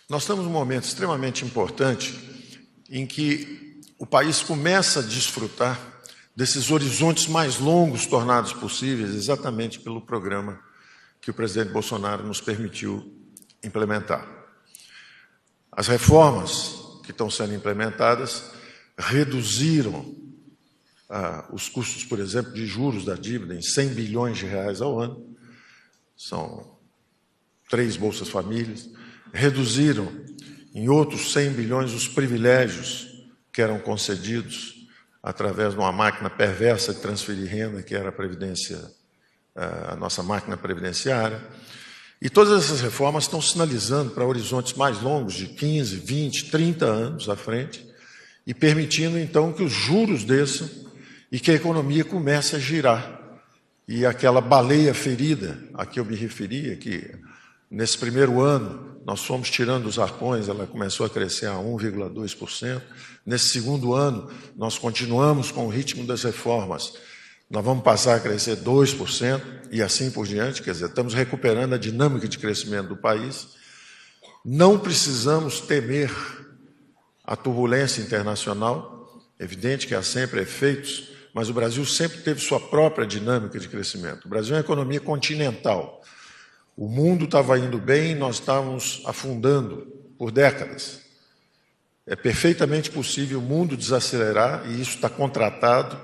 Nós estamos num momento extremamente importante em que o país começa a desfrutar desses horizontes mais longos tornados possíveis exatamente pelo programa que o presidente Bolsonaro nos permitiu implementar. As reformas que estão sendo implementadas reduziram os custos, por exemplo, de juros da dívida em 100 bilhões de reais ao ano. São 3 Bolsas Famílias. Reduziram em outros 100 bilhões os privilégios que eram concedidos através de uma máquina perversa de transferir renda, que era a nossa máquina previdenciária. E todas essas reformas estão sinalizando para horizontes mais longos, de 15, 20, 30 anos à frente, e permitindo, então, que os juros desçam e que a economia comece a girar. E aquela baleia ferida a que eu me referia, que nesse primeiro ano nós fomos tirando os arpões, ela começou a crescer a 1,2%. Nesse segundo ano, nós continuamos com o ritmo das reformas. Nós vamos passar a crescer 2% e assim por diante, quer dizer, estamos recuperando a dinâmica de crescimento do país. Não precisamos temer a turbulência internacional, evidente que há sempre efeitos, mas o Brasil sempre teve sua própria dinâmica de crescimento. O Brasil é uma economia continental. O mundo estava indo bem e nós estávamos afundando por décadas. É perfeitamente possível o mundo desacelerar, e isso está contratado.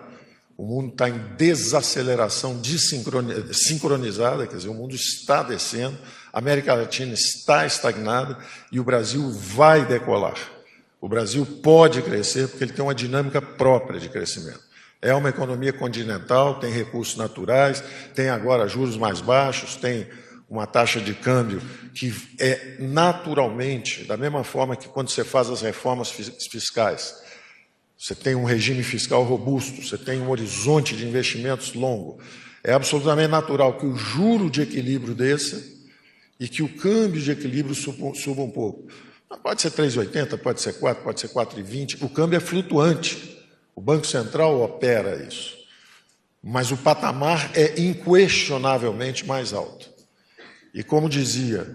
O mundo está em desaceleração sincronizada, quer dizer, o mundo está descendo, a América Latina está estagnada e o Brasil vai decolar. O Brasil pode crescer porque ele tem uma dinâmica própria de crescimento. É uma economia continental, tem recursos naturais, tem agora juros mais baixos, tem uma taxa de câmbio que é naturalmente, da mesma forma que quando você faz as reformas fiscais, você tem um regime fiscal robusto, você tem um horizonte de investimentos longo. É absolutamente natural que o juro de equilíbrio desça e que o câmbio de equilíbrio suba um pouco. Pode ser 3,80, pode ser 4, pode ser 4,20. O câmbio é flutuante. O Banco Central opera isso. Mas o patamar é inquestionavelmente mais alto. E como dizia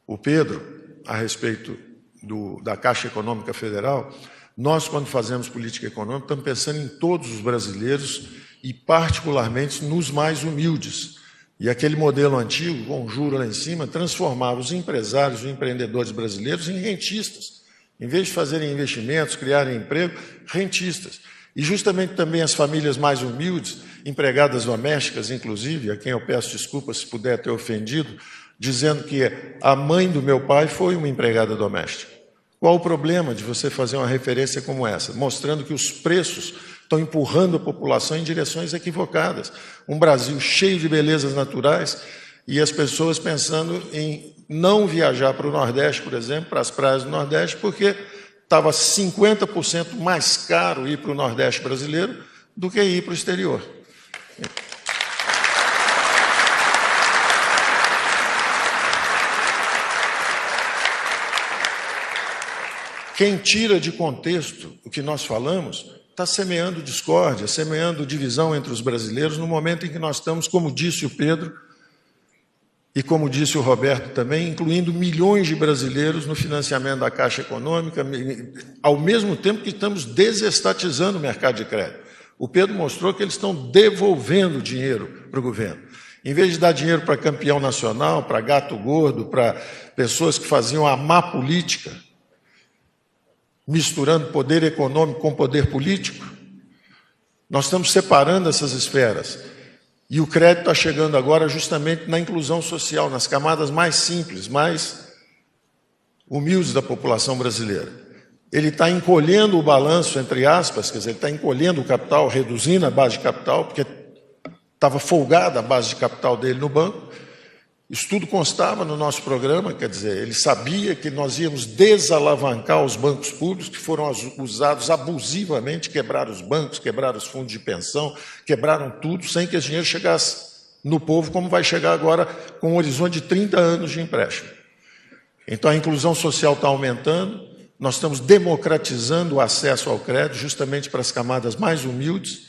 o Pedro, a respeito da Caixa Econômica Federal, nós, quando fazemos política econômica, estamos pensando em todos os brasileiros e, particularmente, nos mais humildes. E aquele modelo antigo, com juro lá em cima, transformava os empresários, os empreendedores brasileiros em rentistas. Em vez de fazerem investimentos, criarem emprego, rentistas. E justamente também as famílias mais humildes, empregadas domésticas, inclusive, a quem eu peço desculpas se puder ter ofendido, dizendo que a mãe do meu pai foi uma empregada doméstica. Qual o problema de você fazer uma referência como essa? Mostrando que os preços estão empurrando a população em direções equivocadas. Um Brasil cheio de belezas naturais e as pessoas pensando em não viajar para o Nordeste, por exemplo, para as praias do Nordeste, porque estava 50% mais caro ir para o Nordeste brasileiro do que ir para o exterior. Quem tira de contexto o que nós falamos está semeando discórdia, semeando divisão entre os brasileiros no momento em que nós estamos, como disse o Pedro e como disse o Roberto também, incluindo milhões de brasileiros no financiamento da Caixa Econômica, ao mesmo tempo que estamos desestatizando o mercado de crédito. O Pedro mostrou que eles estão devolvendo dinheiro para o governo. Em vez de dar dinheiro para campeão nacional, para gato gordo, para pessoas que faziam a má política, misturando poder econômico com poder político, nós estamos separando essas esferas. E o crédito está chegando agora justamente na inclusão social, nas camadas mais simples, mais humildes da população brasileira. Ele está encolhendo o balanço, entre aspas, quer dizer, ele está encolhendo o capital, reduzindo a base de capital, porque estava folgada a base de capital dele no banco. Isso tudo constava no nosso programa, quer dizer, ele sabia que nós íamos desalavancar os bancos públicos, que foram usados abusivamente, quebraram os bancos, quebraram os fundos de pensão, quebraram tudo, sem que esse dinheiro chegasse no povo, como vai chegar agora com um horizonte de 30 anos de empréstimo. Então, a inclusão social está aumentando, nós estamos democratizando o acesso ao crédito, justamente para as camadas mais humildes,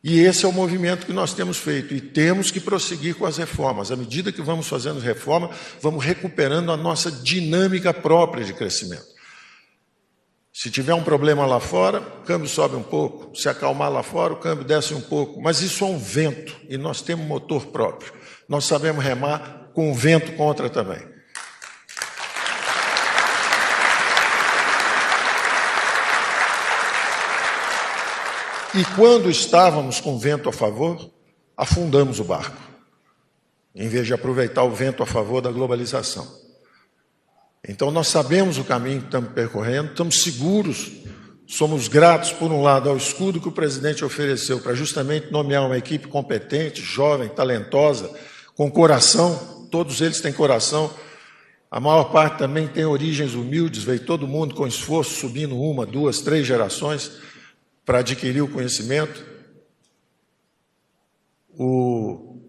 E esse é o movimento que nós temos feito, e temos que prosseguir com as reformas. À medida que vamos fazendo reforma, vamos recuperando a nossa dinâmica própria de crescimento. Se tiver um problema lá fora, o câmbio sobe um pouco. Se acalmar lá fora, o câmbio desce um pouco. Mas isso é um vento, e nós temos motor próprio. Nós sabemos remar com o vento contra também. E quando estávamos com vento a favor, afundamos o barco, em vez de aproveitar o vento a favor da globalização. Então, nós sabemos o caminho que estamos percorrendo, estamos seguros, somos gratos, por um lado, ao escudo que o presidente ofereceu para justamente nomear uma equipe competente, jovem, talentosa, com coração, todos eles têm coração, a maior parte também tem origens humildes, veio todo mundo com esforço, subindo 1, 2, 3 gerações, para adquirir o conhecimento. O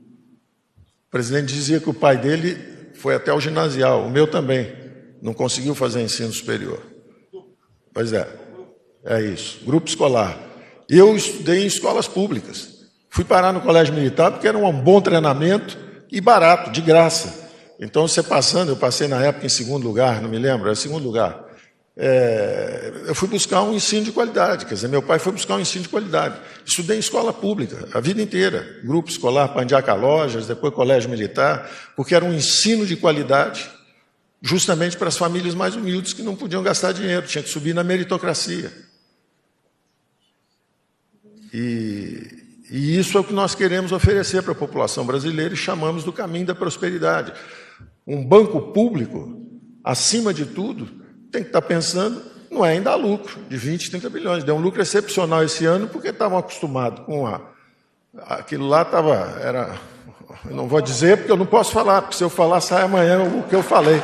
presidente dizia que o pai dele foi até o ginasial, o meu também, não conseguiu fazer ensino superior. Pois é isso, grupo escolar. Eu estudei em escolas públicas, fui parar no colégio militar porque era um bom treinamento e barato, de graça. Então, você passando, eu passei na época em segundo lugar, não me lembro, era segundo lugar. Eu fui buscar um ensino de qualidade, quer dizer, meu pai foi buscar um ensino de qualidade. Estudei em escola pública, a vida inteira, grupo escolar, Pandiaca Lojas, depois colégio militar, porque era um ensino de qualidade, justamente para as famílias mais humildes que não podiam gastar dinheiro, tinha que subir na meritocracia. E isso é o que nós queremos oferecer para a população brasileira e chamamos do caminho da prosperidade. Um banco público, acima de tudo, tem que estar pensando, não é em dar lucro de 20, 30 bilhões. Deu um lucro excepcional esse ano porque estavam acostumados com aquilo lá era... Eu não vou dizer porque eu não posso falar, porque se eu falar sai amanhã o que eu falei.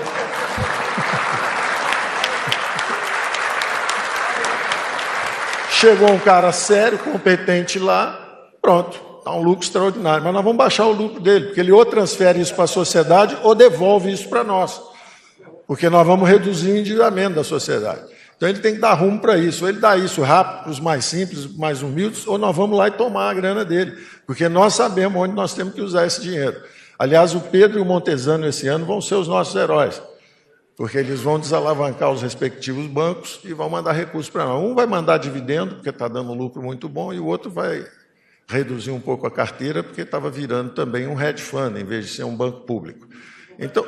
Chegou um cara sério, competente lá, pronto, está um lucro extraordinário. Mas nós vamos baixar o lucro dele, porque ele ou transfere isso para a sociedade ou devolve isso para nós. Porque nós vamos reduzir o endividamento da sociedade. Então, ele tem que dar rumo para isso. Ou ele dá isso rápido para os mais simples, mais humildes, ou nós vamos lá e tomar a grana dele. Porque nós sabemos onde nós temos que usar esse dinheiro. Aliás, o Pedro e o Montesano, esse ano, vão ser os nossos heróis. Porque eles vão desalavancar os respectivos bancos e vão mandar recursos para nós. Um vai mandar dividendo, porque está dando um lucro muito bom, e o outro vai reduzir um pouco a carteira, porque estava virando também um hedge fund, em vez de ser um banco público. Então...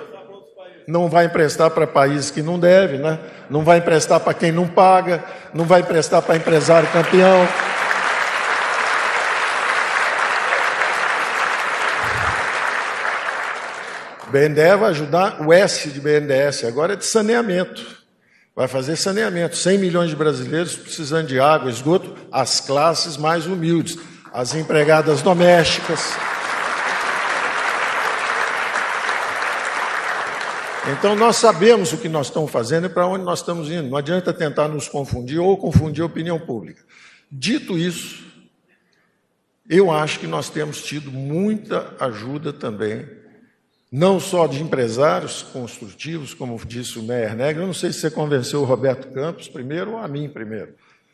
não vai emprestar para países que não deve, né? Não vai emprestar para quem não paga, não vai emprestar para empresário campeão. O BNDES vai ajudar, o S de BNDES agora é de saneamento. Vai fazer saneamento. 100 milhões de brasileiros precisando de água, esgoto, as classes mais humildes, as empregadas domésticas. Então, nós sabemos o que nós estamos fazendo e para onde nós estamos indo. Não adianta tentar nos confundir ou confundir a opinião pública. Dito isso, eu acho que nós temos tido muita ajuda também, não só de empresários construtivos, como disse o Meyer Negra. Eu não sei se você convenceu o Roberto Campos primeiro ou a mim primeiro,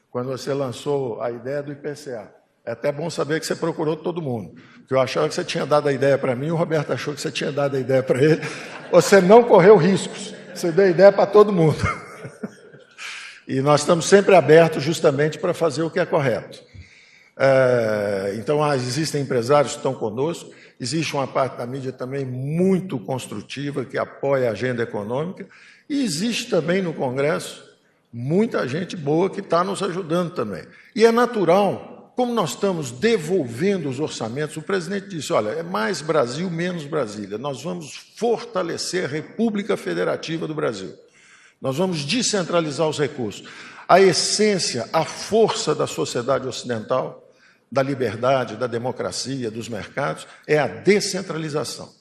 quando você lançou a ideia do IPCA. É até bom saber que você procurou todo mundo, porque eu achava que você tinha dado a ideia para mim, o Roberto achou que você tinha dado a ideia para ele. Você não correu riscos, você deu a ideia para todo mundo. E nós estamos sempre abertos justamente para fazer o que é correto. Então, existem empresários que estão conosco, existe uma parte da mídia também muito construtiva, que apoia a agenda econômica, e existe também no Congresso muita gente boa que está nos ajudando também. E é natural. Como nós estamos devolvendo os orçamentos, o presidente disse, olha, é mais Brasil, menos Brasília. Nós vamos fortalecer a República Federativa do Brasil. Nós vamos descentralizar os recursos. A essência, a força da sociedade ocidental, da liberdade, da democracia, dos mercados, é a descentralização.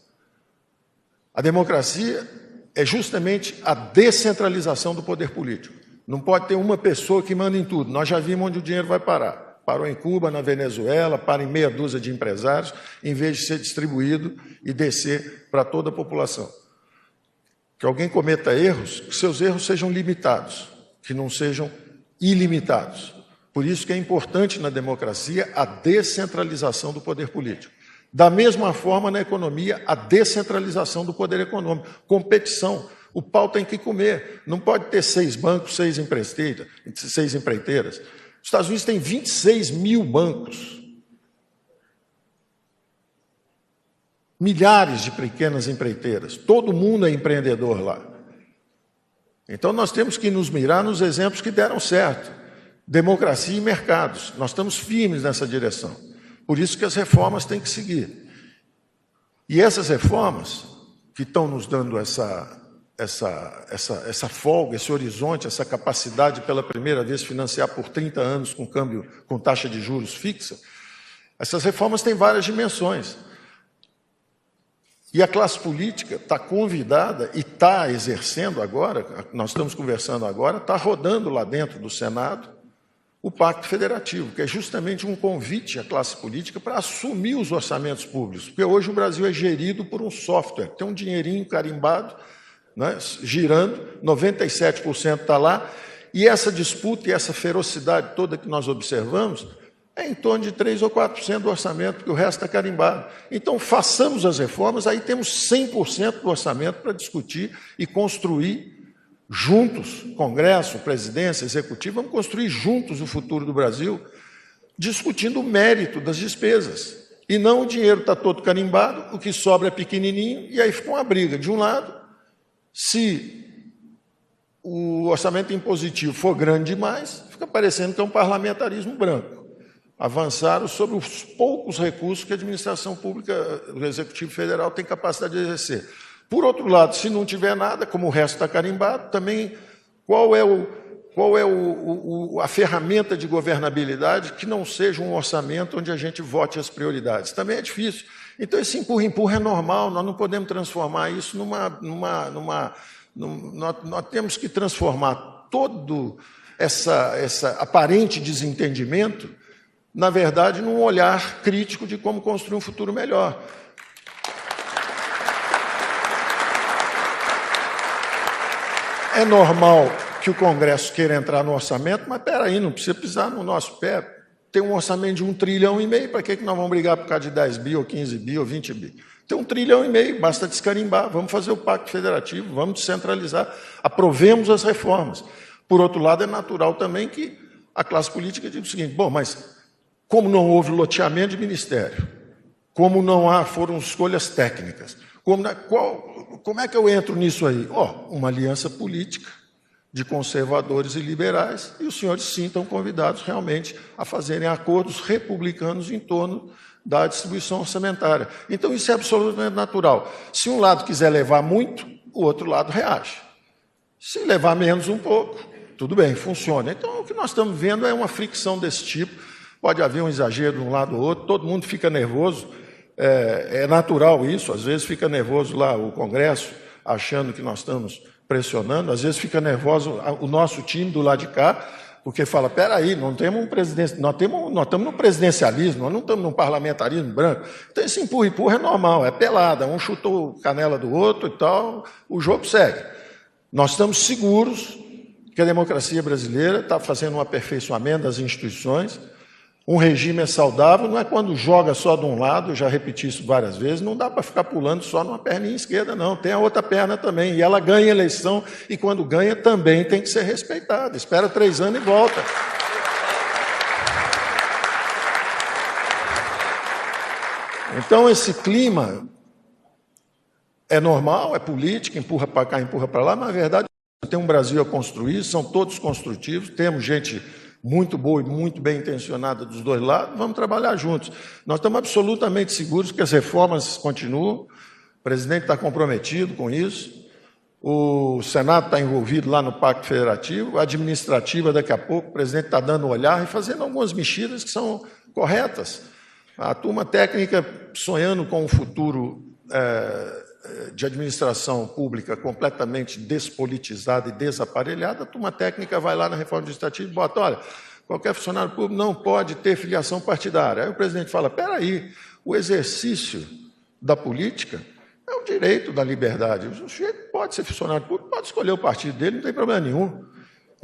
A democracia é justamente a descentralização do poder político. Não pode ter uma pessoa que manda em tudo. Nós já vimos onde o dinheiro vai parar. Parou em Cuba, na Venezuela, para em meia dúzia de empresários, em vez de ser distribuído e descer para toda a população. Que alguém cometa erros, que seus erros sejam limitados, que não sejam ilimitados. Por isso que é importante na democracia a descentralização do poder político. Da mesma forma, na economia, a descentralização do poder econômico. Competição. O pau tem que comer. Não pode ter 6 bancos, 6 empreiteiras. Os Estados Unidos têm 26 mil bancos. Milhares de pequenas empreiteiras. Todo mundo é empreendedor lá. Então, nós temos que nos mirar nos exemplos que deram certo. Democracia e mercados. Nós estamos firmes nessa direção. Por isso que as reformas têm que seguir. E essas reformas que estão nos dando essa folga, esse horizonte, essa capacidade pela primeira vez financiar por 30 anos com câmbio, com taxa de juros fixa, essas reformas têm várias dimensões. E a classe política está convidada e está exercendo agora, nós estamos conversando agora, está rodando lá dentro do Senado o Pacto Federativo, que é justamente um convite à classe política para assumir os orçamentos públicos, porque hoje o Brasil é gerido por um software, tem um dinheirinho carimbado, né, girando, 97% está lá, e essa disputa e essa ferocidade toda que nós observamos é em torno de 3% ou 4% do orçamento, porque o resto está carimbado. Então, façamos as reformas, aí temos 100% do orçamento para discutir e construir juntos, Congresso, Presidência, Executivo, vamos construir juntos o futuro do Brasil, discutindo o mérito das despesas. E não o dinheiro está todo carimbado, o que sobra é pequenininho, e aí fica uma briga. De um lado, se o orçamento impositivo for grande demais, fica parecendo que é um parlamentarismo branco. Avançaram sobre os poucos recursos que a administração pública, o Executivo Federal, tem capacidade de exercer. Por outro lado, se não tiver nada, como o resto está carimbado, também qual é a ferramenta de governabilidade que não seja um orçamento onde a gente vote as prioridades? Também é difícil. Então, esse empurra-empurra é normal, nós não podemos transformar isso nós temos que transformar todo essa aparente desentendimento, na verdade, num olhar crítico de como construir um futuro melhor. É normal que o Congresso queira entrar no orçamento, mas espera aí, não precisa pisar no nosso pé. Tem um orçamento de 1,5 trilhão, para que nós vamos brigar por causa de 10 bi, ou 15 bi, ou 20 bi? Tem 1,5 trilhão, basta descarimbar, vamos fazer o Pacto Federativo, vamos descentralizar, aprovemos as reformas. Por outro lado, é natural também que a classe política diga o seguinte, bom, mas como não houve loteamento de ministério, como foram escolhas técnicas, como é que eu entro nisso aí? Uma aliança política de conservadores e liberais, e os senhores sim estão convidados realmente a fazerem acordos republicanos em torno da distribuição orçamentária. Então, isso é absolutamente natural. Se um lado quiser levar muito, o outro lado reage. Se levar menos um pouco, tudo bem, funciona. Então, o que nós estamos vendo é uma fricção desse tipo. Pode haver um exagero de um lado ou outro, todo mundo fica nervoso. É natural isso, às vezes fica nervoso lá o Congresso, achando que nós estamos pressionando, às vezes fica nervoso o nosso time do lado de cá, porque fala, peraí, não temos um presidente, nós estamos no presidencialismo, nós não estamos num parlamentarismo branco. Então esse empurra-empurra é normal, é pelada, um chutou canela do outro e tal, o jogo segue. Nós estamos seguros que a democracia brasileira está fazendo um aperfeiçoamento das instituições. Um regime é saudável, não é quando joga só de um lado, eu já repeti isso várias vezes, não dá para ficar pulando só numa perninha esquerda, não, tem a outra perna também, e ela ganha eleição, e quando ganha também tem que ser respeitada, espera 3 anos e volta. Então esse clima é normal, é política, empurra para cá, empurra para lá, mas na verdade tem um Brasil a construir, são todos construtivos, temos gente muito boa e muito bem intencionada dos dois lados, vamos trabalhar juntos. Nós estamos absolutamente seguros que as reformas continuam, o presidente está comprometido com isso, o Senado está envolvido lá no Pacto Federativo, a administrativa daqui a pouco, o presidente está dando um olhar e fazendo algumas mexidas que são corretas. A turma técnica sonhando com um futuro de administração pública completamente despolitizada e desaparelhada, a turma técnica vai lá na reforma administrativa e bota, olha, qualquer funcionário público não pode ter filiação partidária. Aí o presidente fala, peraí, o exercício da política é um direito da liberdade. O sujeito pode ser funcionário público, pode escolher o partido dele, não tem problema nenhum.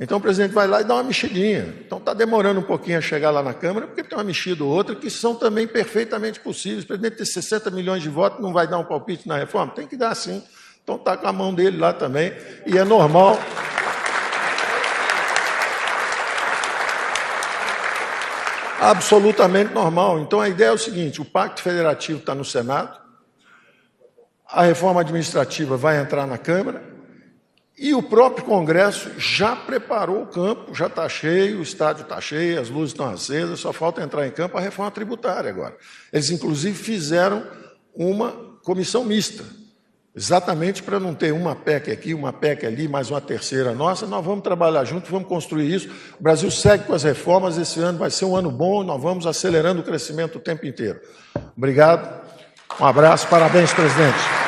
Então o presidente vai lá e dá uma mexidinha. Então está demorando um pouquinho a chegar lá na Câmara, porque tem uma mexida ou outra que são também perfeitamente possíveis. O presidente tem 60 milhões de votos, não vai dar um palpite na reforma? Tem que dar sim. Então está com a mão dele lá também, e é normal. Absolutamente normal. Então a ideia é o seguinte: o Pacto Federativo está no Senado, a reforma administrativa vai entrar na Câmara, e o próprio Congresso já preparou o campo, já está cheio, o estádio está cheio, as luzes estão acesas, só falta entrar em campo a reforma tributária agora. Eles, inclusive, fizeram uma comissão mista, exatamente para não ter uma PEC aqui, uma PEC ali, mais uma terceira nossa. Nós vamos trabalhar juntos, vamos construir isso. O Brasil segue com as reformas, esse ano vai ser um ano bom, nós vamos acelerando o crescimento o tempo inteiro. Obrigado, um abraço, parabéns, presidente.